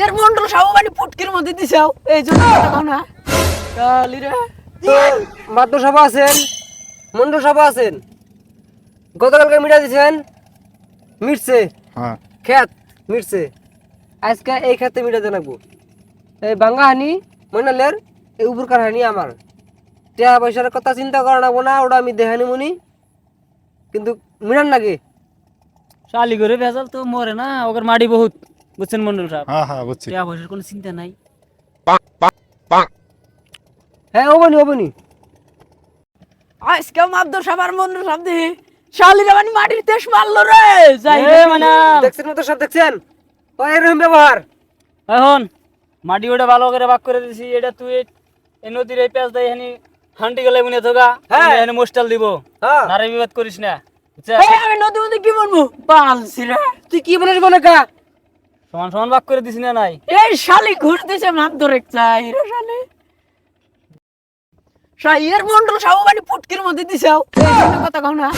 এর মন্ডল সব মানে ফুটকির মধ্যে দিছাও এই জন্য কথা কও না কালি রে মাদ্র সভা আছেন, মন্ডল সভা আছেন, গতকালকে মিটা দিছেন, মিটছে হ্যাঁ খেত মিটছে, আজকে এই খেতে মিটাতে লাগবো। এই বাঙ্গা হানি মন্ডলের এই উপরকার হানি আমার টাকা পয়সার কথা চিন্তা করা লাগবো না, ওটা আমি দেহানি মুনি, কিন্তু মিটান নাকি শালি করে ভেজাল তো মরে না, ওকে মাটি বহুত, বুঝছেন মন্ডল সাহেব। হ্যাঁ হ্যাঁ বুঝছি। টাকা পয়সার কোনো চিন্তা নাই। হ্যাঁ ওবনি ওবনি আজকে মাবদর সবার মন্ডল সব দি শালিরা মানে মাটির দেশ মারলো রে যাই এ মানে দেখছেন মতো সব দেখছেন ও এরকম ব্যবহার। এখন মাটি ওটা ভালো করে ভাগ করে দিছি, এটা তুই এই নদীর এই পেঁচ দেয় এখানে হান্টি গেলে মনে থাকা, হ্যাঁ। এখানে মোস্টাল দিব, হ্যাঁ নারে বিবাদ করিস না, বুঝছে? আমি নদী মধ্যে কি বলবো বালছি রে তুই কি বলিস বলে কা সমান সমান ভাগ করে দিস না নাই? এই শালি ঘুরতেছে মাবদর এক চাই রে শালি এর মন্ডল সব মানে ফুটকির মধ্যে দিছাও এই জন্য কথা কও না